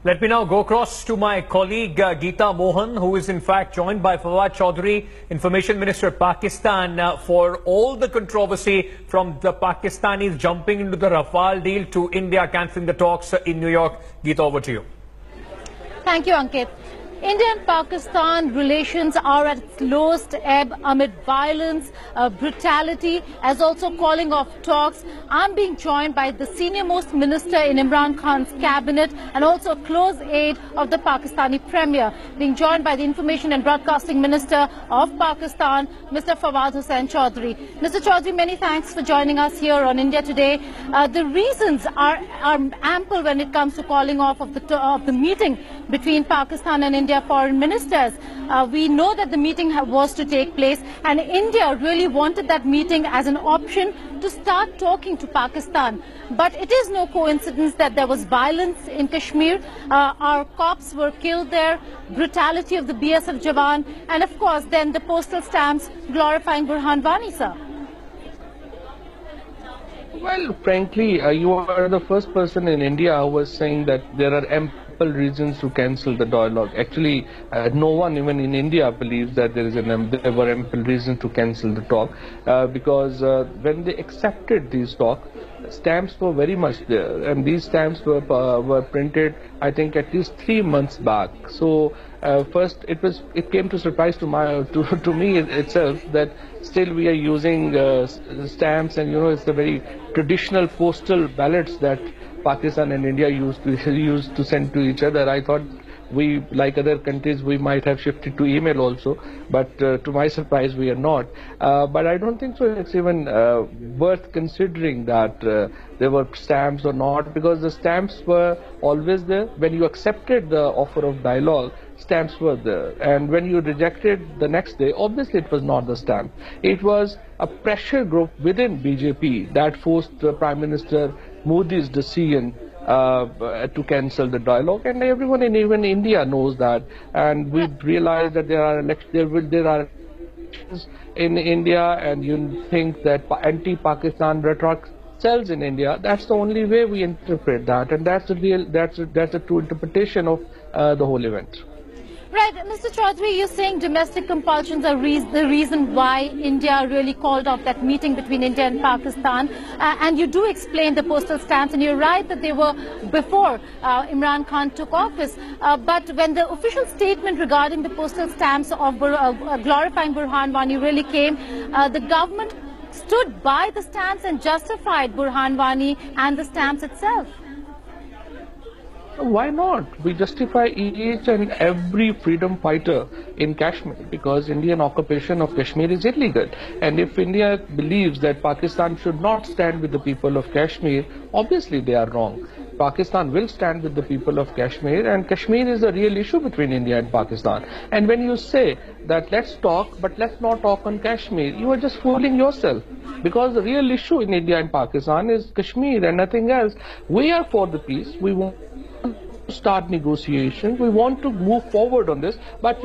Let me now go across to my colleague Geeta Mohan, who is in fact joined by Fawad Chaudhry, Information Minister of Pakistan, for all the controversy from the Pakistanis jumping into the Rafale deal to India cancelling the talks in New York. Geeta, over to you. Thank you, Ankit. India and Pakistan relations are at its lowest ebb amid violence, brutality, as also calling off talks. I'm being joined by the senior-most minister in Imran Khan's cabinet and also a close aide of the Pakistani Premier, being joined by the Information and Broadcasting Minister of Pakistan, Mr. Fawad Chaudhry. Mr. Chaudhry, many thanks for joining us here on India Today. The reasons are ample when it comes to calling off of the meeting between Pakistan and India foreign ministers. We know that the meeting was to take place, and India really wanted that meeting as an option to start talking to Pakistan. But it is no coincidence that there was violence in Kashmir. Our cops were killed there, brutality of the BSF Jawan, and of course then the postal stamps glorifying Burhan Wani, sir. Well, frankly, you are the first person in India who was saying that there are ample reasons to cancel the dialogue. Actually, no one even in India believes that there were ample reasons to cancel the talk because when they accepted these talks, stamps were very much there, and these stamps were printed, I think, at least 3 months back. So first, it came to surprise to me itself that still we are using stamps, and it's the very traditional postal ballots that Pakistan and India used to send to each other. I thought we, like other countries, we might have shifted to email also, but to my surprise, we are not. But I don't think so it's even worth considering that there were stamps or not, because the stamps were always there. When you accepted the offer of dialogue, stamps were there, and when you rejected the next day, obviously it was not the stamp. It was a pressure group within BJP that forced Prime Minister Modi's decision to cancel the dialogue, and everyone in even India knows that. And we realize that there are elections in India, and you think that anti-Pakistan rhetoric sells in India. That's the only way we interpret that, and that's the true interpretation of the whole event. Right, Mr. Chaudhry, you're saying domestic compulsions are the reason why India really called off that meeting between India and Pakistan, and you do explain the postal stamps, and you're right that they were before Imran Khan took office, but when the official statement regarding the postal stamps of glorifying Burhan Wani really came, the government stood by the stamps and justified Burhan Wani and the stamps itself. Why not? We justify each and every freedom fighter in Kashmir, because Indian occupation of Kashmir is illegal. And if India believes that Pakistan should not stand with the people of Kashmir, obviously they are wrong. Pakistan will stand with the people of Kashmir, and Kashmir is a real issue between India and Pakistan. And when you say that let's talk, but let's not talk on Kashmir, you are just fooling yourself, because the real issue in India and Pakistan is Kashmir and nothing else. We are for the peace. We want to start negotiations. We want to move forward on this, but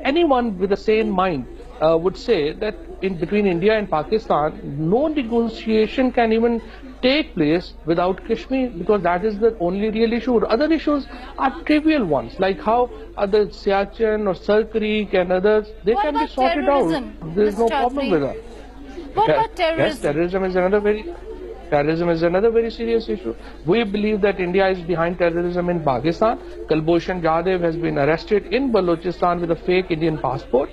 anyone with a sane mind would say that between India and Pakistan, no negotiation can even take place without Kashmir, because that is the only real issue. Other issues are trivial ones, like how other Siachen or Sir Creek and others, they can be sorted out. There is no problem with that. What about terrorism? Yes, terrorism is another very serious issue. We believe that India is behind terrorism in Pakistan. Kulbhushan Jadhav has been arrested in Balochistan with a fake Indian passport.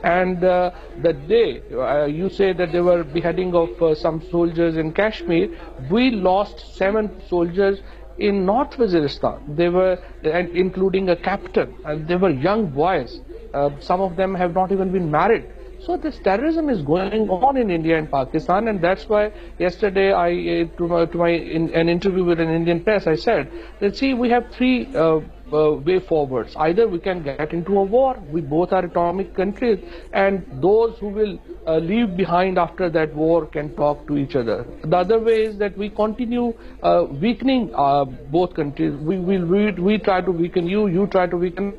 And the day you say that they were beheading of some soldiers in Kashmir, we lost 7 soldiers in North Waziristan. They were, including a captain, and they were young boys. Some of them have not even been married. So this terrorism is going on in India and Pakistan, and that's why yesterday in an interview with an Indian press, I said that, see, we have 3 way forwards. Either we can get into a war, we both are atomic countries, and those who will leave behind after that war can talk to each other. The other way is that we continue weakening both countries. We try to weaken you, you try to weaken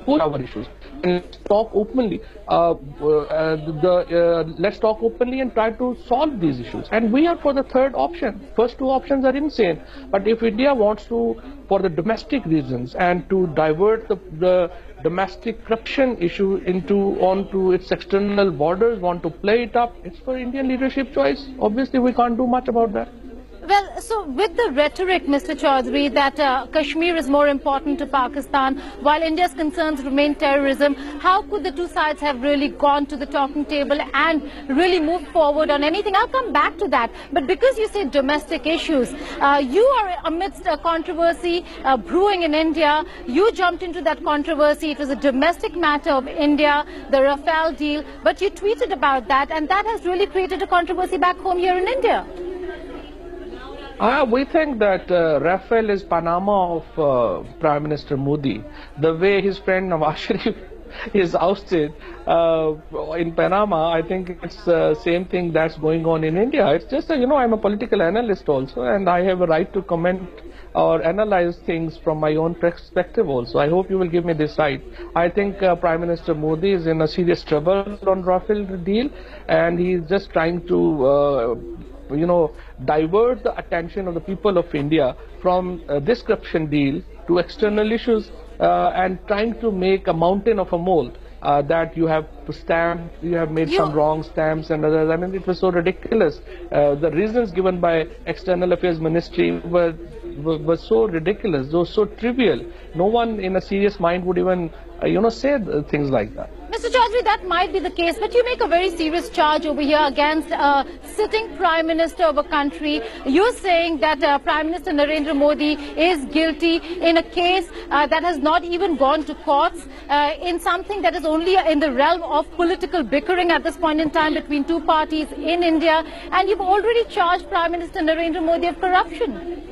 push our issues. And let's talk openly. Let's talk openly and try to solve these issues. And we are for the third option. First two options are insane. But if India wants to, for the domestic reasons, and to divert the domestic corruption issue onto its external borders, want to play it up, it's for Indian leadership choice. Obviously, we can't do much about that. Well, so with the rhetoric, Mr. Chaudhary, that Kashmir is more important to Pakistan, while India's concerns remain terrorism, how could the two sides have really gone to the talking table and really moved forward on anything? I'll come back to that. But because you say domestic issues, you are amidst a controversy brewing in India. You jumped into that controversy. It was a domestic matter of India, the Rafale deal. But you tweeted about that, and that has really created a controversy back home here in India. We think that Rafale is Panama of Prime Minister Modi. The way his friend Nawaz Sharif is ousted in Panama, I think it's the same thing that's going on in India. It's just, I'm a political analyst also, and I have a right to comment or analyze things from my own perspective also. I hope you will give me this right. I think Prime Minister Modi is in a serious trouble on Rafale deal, and he's just trying to divert the attention of the people of India from this corruption deal to external issues and trying to make a mountain of a mole that you have stamp, you have made some wrong stamps and others. I mean, it was so ridiculous. The reasons given by External Affairs Ministry were so ridiculous, those so trivial. No one in a serious mind would even, say things like that. Mr. Chaudhary, that might be the case, but you make a very serious charge over here against a sitting Prime Minister of a country. You're saying that Prime Minister Narendra Modi is guilty in a case that has not even gone to courts, in something that is only in the realm of political bickering at this point in time between two parties in India, and you've already charged Prime Minister Narendra Modi of corruption.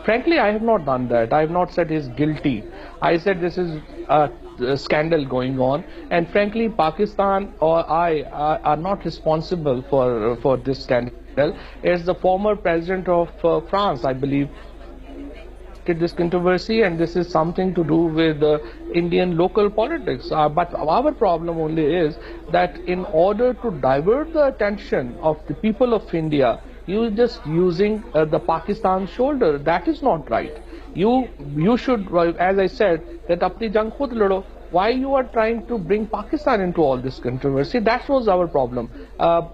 Frankly, I have not done that. I have not said he's guilty. I said this is a scandal going on, and frankly, Pakistan or I are not responsible for this scandal. It's the former president of France, I believe, did this controversy, and this is something to do with Indian local politics. But our problem only is that in order to divert the attention of the people of India, you just using the Pakistan shoulder. That is not right. You should, as I said, that apni jang khud lado. Why you are trying to bring Pakistan into all this controversy? That was our problem.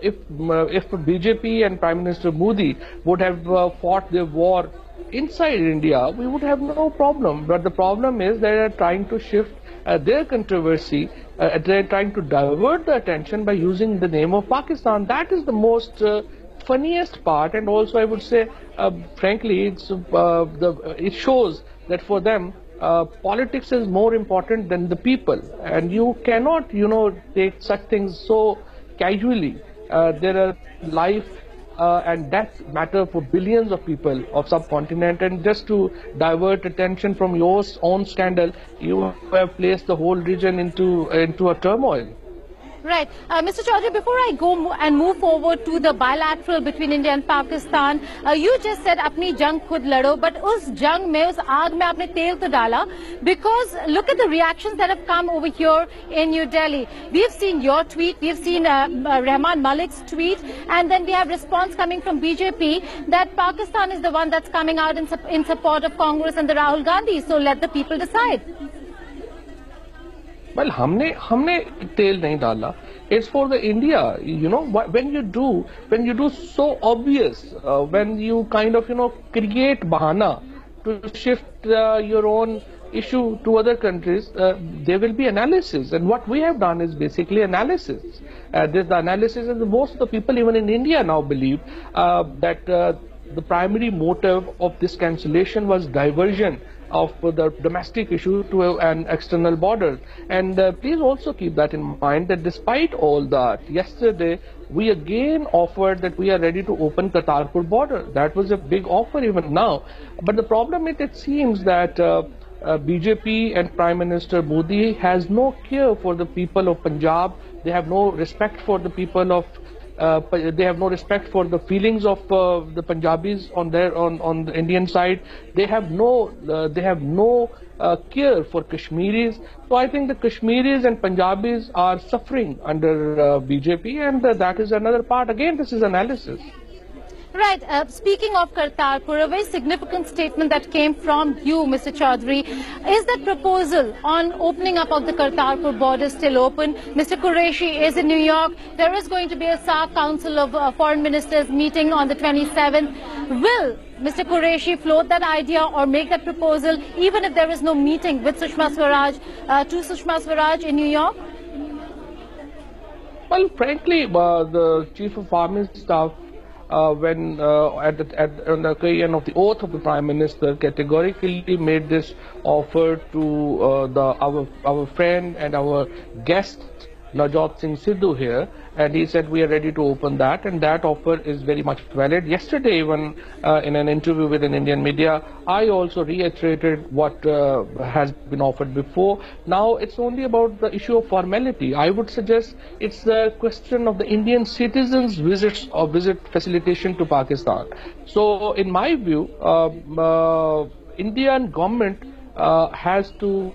If BJP and Prime Minister Modi would have fought their war inside India, we would have no problem. But the problem is they are trying to shift their controversy. They are trying to divert the attention by using the name of Pakistan. That is the most funniest part, and also I would say, frankly, it shows that for them, politics is more important than the people, and you cannot, take such things so casually. There are life and death matter for billions of people of subcontinent, and just to divert attention from your own scandal, you have placed the whole region into a turmoil. Right. Mr. Chaudhary, before I go and move forward to the bilateral between India and Pakistan, you just said apni jang khud lado, but us jang mein, us aag mein aapne tel to dala, because look at the reactions that have come over here in New Delhi. We've seen your tweet, we've seen Rahman Malik's tweet, and then we have response coming from BJP that Pakistan is the one that's coming out in support of Congress and the Rahul Gandhi. So let the people decide. Well, हमने तेल नहीं डाला. It's for the India. When you do so obvious, when you kind of create bahana to shift your own issue to other countries, there will be analysis. And what we have done is basically analysis. There's the analysis, and most of the people even in India now believe that the primary motive of this cancellation was diversion of the domestic issue to an external border. And please also keep that in mind, that despite all that, yesterday we again offered that we are ready to open Kartarpur border. That was a big offer even now. But the problem is, it seems that BJP and Prime Minister Modi has no care for the people of Punjab. They have no respect for the people of they have no respect for the feelings of the Punjabis on the Indian side. They have no care for Kashmiris. So I think the Kashmiris and Punjabis are suffering under BJP, and that is another part. Again, this is analysis. Right. Speaking of Kartarpur, a very significant statement that came from you, Mr. Chaudhary. Is that proposal on opening up of the Kartarpur border still open? Mr. Qureshi is in New York. There is going to be a SAARC Council of Foreign Ministers meeting on the 27th. Will Mr. Qureshi float that idea or make that proposal, even if there is no meeting with Sushma Swaraj, to Sushma Swaraj in New York? Well, frankly, the Chief of Army Staff, when on the occasion of the oath of the Prime Minister, categorically made this offer to our friend and our guest Navjot Singh Sidhu here, and he said we are ready to open that, and that offer is very much valid. Yesterday, when in an interview with an Indian media, I also reiterated what has been offered before. Now it's only about the issue of formality. I would suggest it's the question of the Indian citizens' visits or visit facilitation to Pakistan. So in my view, Indian government has to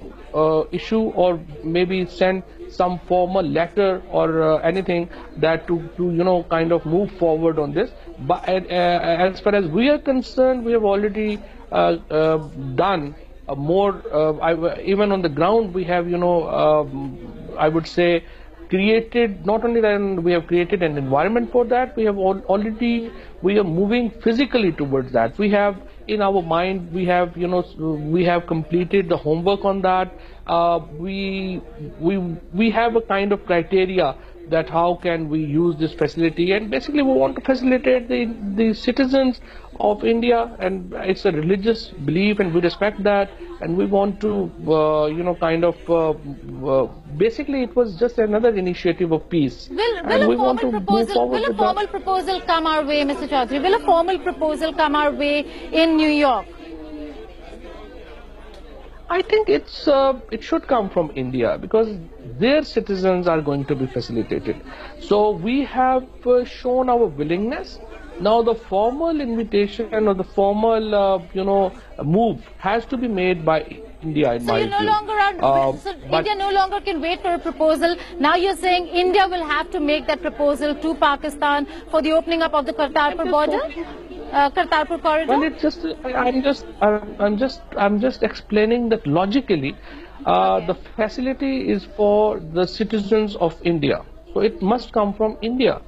issue or maybe send some formal letter or anything that to kind of move forward on this. But as far as we are concerned, we have already done more. Even on the ground, we have I would say created, not only that we have created an environment for that, we have we are moving physically towards that. We have in our mind, we have completed the homework on that. We have a kind of criteria that how can we use this facility, and basically we want to facilitate the citizens of India, and it's a religious belief and we respect that, and we want to basically it was just another initiative of peace. Will a formal proposal come our way, Mr. Chaudhary? Will a formal proposal come our way in New York? I think it should come from India, because their citizens are going to be facilitated. So we have shown our willingness. Now the formal invitation or the formal move has to be made by India, in my view. India no longer can wait for a proposal. Now you're saying India will have to make that proposal to Pakistan for the opening up of the Kartarpur border? Kartarpur corridor? Well, it's just I'm just explaining that logically, the facility is for the citizens of India, so it must come from India.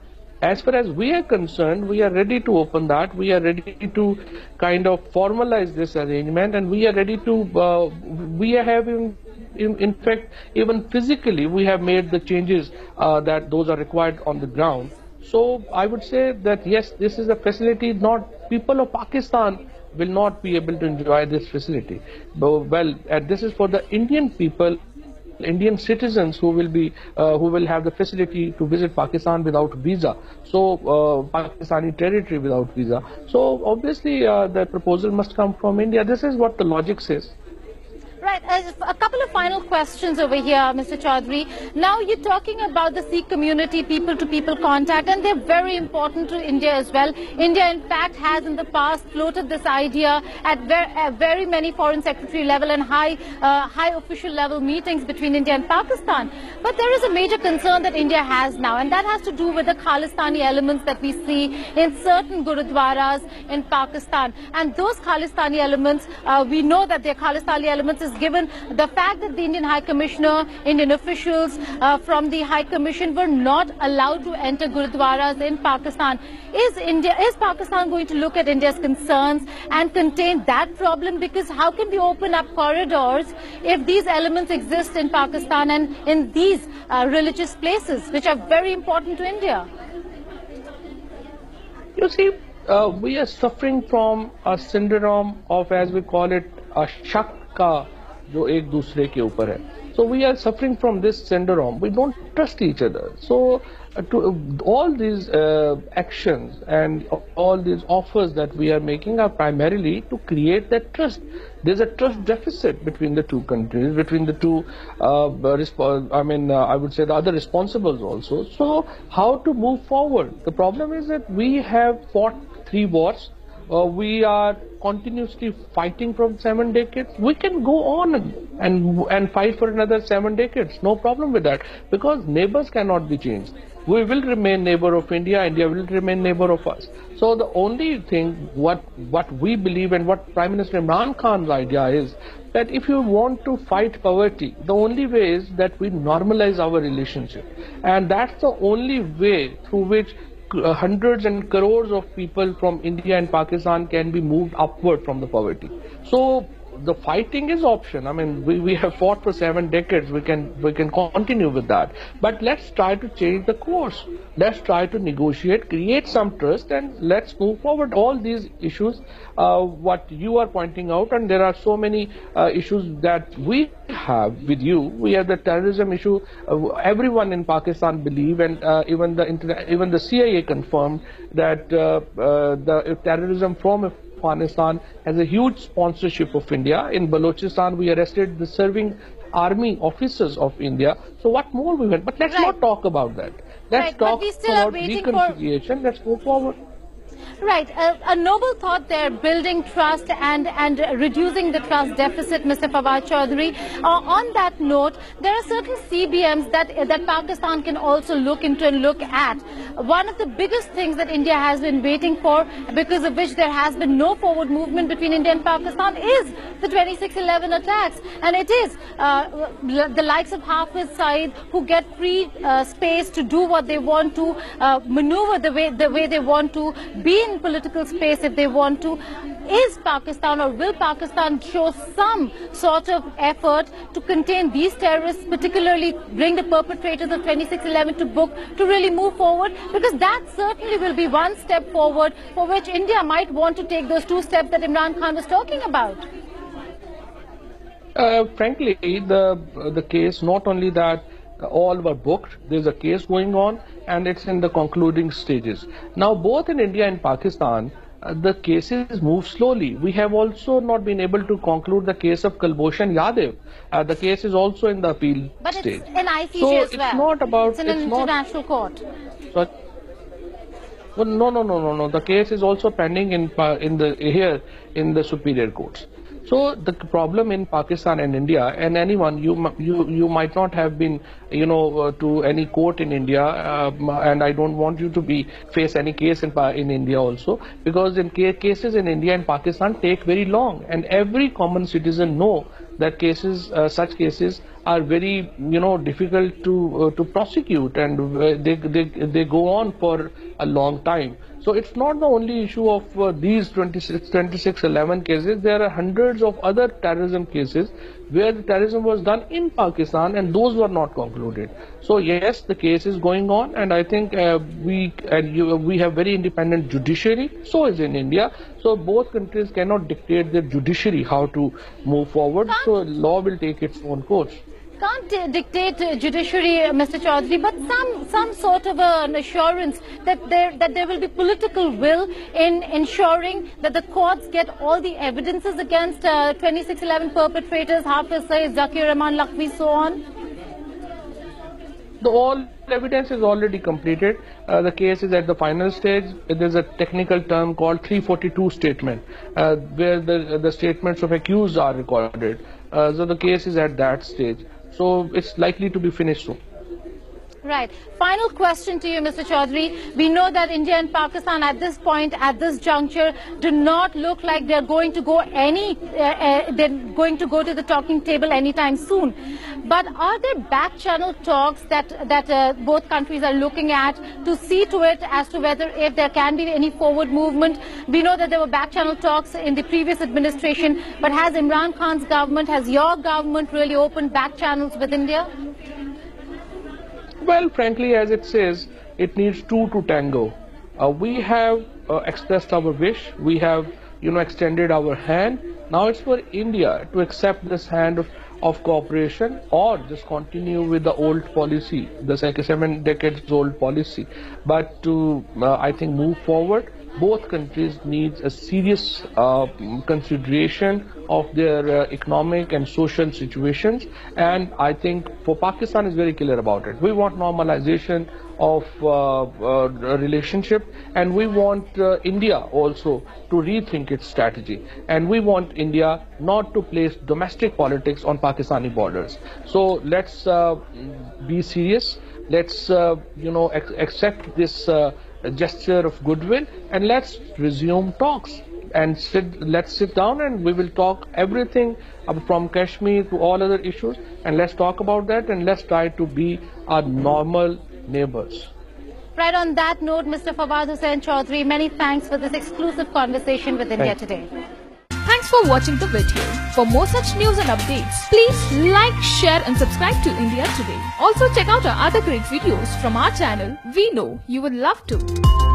As far as we are concerned, we are ready to open that. We are ready to kind of formalize this arrangement, and we are ready to. We are having, in fact, even physically, we have made the changes that those are required on the ground. So I would say that yes, this is a facility. Not people of Pakistan will not be able to enjoy this facility. Well, this is for the Indian people, Indian citizens who will have the facility to visit Pakistan without visa. So Pakistani territory without visa. So obviously the proposal must come from India. This is what the logic says. Right. A couple of final questions over here, Mr. Chaudhary. Now you're talking about the Sikh community, people-to-people contact, and they're very important to India as well. India, in fact, has in the past floated this idea at very many foreign secretary level and high official level meetings between India and Pakistan. But there is a major concern that India has now, and that has to do with the Khalistani elements that we see in certain gurudwaras in Pakistan. And those Khalistani elements, we know that they're Khalistani elements is given the fact that the Indian High Commissioner, Indian officials from the High Commission were not allowed to enter gurudwaras in Pakistan. Is Pakistan going to look at India's concerns and contain that problem? Because how can we open up corridors if these elements exist in Pakistan and in these religious places, which are very important to India? You see, we are suffering from a syndrome of, as we call it, a shak ka जो एक दूसरे के ऊपर है. So we are suffering from this syndrome. We don't trust each other. So all these actions and all these offers that we are making are primarily to create that trust. There's a trust deficit between the two countries, between the two, I would say the other responsibles also. So how to move forward? The problem is that we have fought 3 wars. we are continuously fighting for 7 decades. We can go on and fight for another 7 decades. No problem with that, because neighbors cannot be changed. We will remain neighbor of India. India will remain neighbor of us. So the only thing what we believe and what Prime Minister Imran Khan's idea is that if you want to fight poverty, the only way is that we normalize our relationship, and that's the only way through which hundreds and crores of people from India and Pakistan can be moved upward from the poverty. So the fighting is option. I mean, we have fought for 7 decades. We can continue with that. But let's try to change the course. Let's try to negotiate, create some trust, and let's move forward. All these issues, what you are pointing out, and there are so many issues that we have with you. We have the terrorism issue. Everyone in Pakistan believe, and even the CIA confirmed that the terrorism from Afghanistan has a huge sponsorship of India. In Balochistan, we arrested the serving army officers of India. So what more we want? But let's not talk about that. Let's talk about reconciliation. Let's go forward. Right, a noble thought there, building trust and reducing the trust deficit, Mr. Fawad Chaudhry. On that note, there are certain CBMs that Pakistan can also look into and look at. One of the biggest things that India has been waiting for, because of which there has been no forward movement between India and Pakistan, is the 26/11 attacks. And it is the likes of Hafiz Saeed who get free space to do what they want to, maneuver the way they want to, be in political space if they want to. Is Pakistan, or will Pakistan show some sort of effort to contain these terrorists, particularly bring the perpetrators of 26/11 to book, to really move forward? Because that certainly will be one step forward for which India might want to take those 2 steps that Imran Khan was talking about. Frankly, the case, not only that all were booked, there's a case going on and it's in the concluding stages. Now both in India and Pakistan, the cases move slowly. We have also not been able to conclude the case of Kulbhushan Yadav. The case is also in the appeal stage. But it's an ICJ so as well. It's not about, it's an international court. So, well, no. The case is also pending in the superior courts. So the problem in Pakistan and India, and anyone, you might not have been, to any court in India, and I don't want you to face any case in India also, because in cases in India and Pakistan take very long, and every common citizen know that such cases are very difficult to prosecute, and they go on for a long time. So it's not the only issue of these 26/11 cases. There are hundreds of other terrorism cases where the terrorism was done in Pakistan, and those were not concluded. So yes, the case is going on, and I think we have very independent judiciary. So is in India. So both countries cannot dictate their judiciary how to move forward. So law will take its own course. Can't dictate judiciary, Mr. Chaudhry, but some sort of an assurance that there will be political will in ensuring that the courts get all the evidences against 26/11 perpetrators, Hafiz Saeed, Zakir Rahman Lakhvi, so on. All evidence is already completed. The case is at the final stage. There's a technical term called 342 statement, where the statements of accused are recorded. So the case is at that stage. So it's likely to be finished soon. Right. Final question to you, Mr. Chaudhry. We know that India and Pakistan at this point, at this juncture, do not look like they're going to go to the talking table anytime soon. But are there back channel talks that both countries are looking at to see to it as to whether if there can be any forward movement? We know that there were back channel talks in the previous administration, but has Imran Khan's government, has your government really opened back channels with India? Well, frankly, as it says, it needs 2 to tango. We have expressed our wish. We have, extended our hand. Now it's for India to accept this hand of cooperation, or just continue with the old policy, the 7 decades old policy. But to, I think, move forward, both countries need a serious consideration of their economic and social situations, and I think for Pakistan is very clear about it. We want normalization of relationship, and we want India also to rethink its strategy, and we want India not to place domestic politics on Pakistani borders. So let's be serious. Let's accept this gesture of goodwill, and let's resume talks. And let's sit down and we will talk everything from Kashmir to all other issues, and let's talk about that, and let's try to be our normal neighbors. Right, on that note, Mr. Fawad Hussain Chaudhary, many thanks for this exclusive conversation with India Today. Thanks for watching the video. For more such news and updates, please like, share and subscribe to India Today. Also check out our other great videos from our channel. We know you would love to.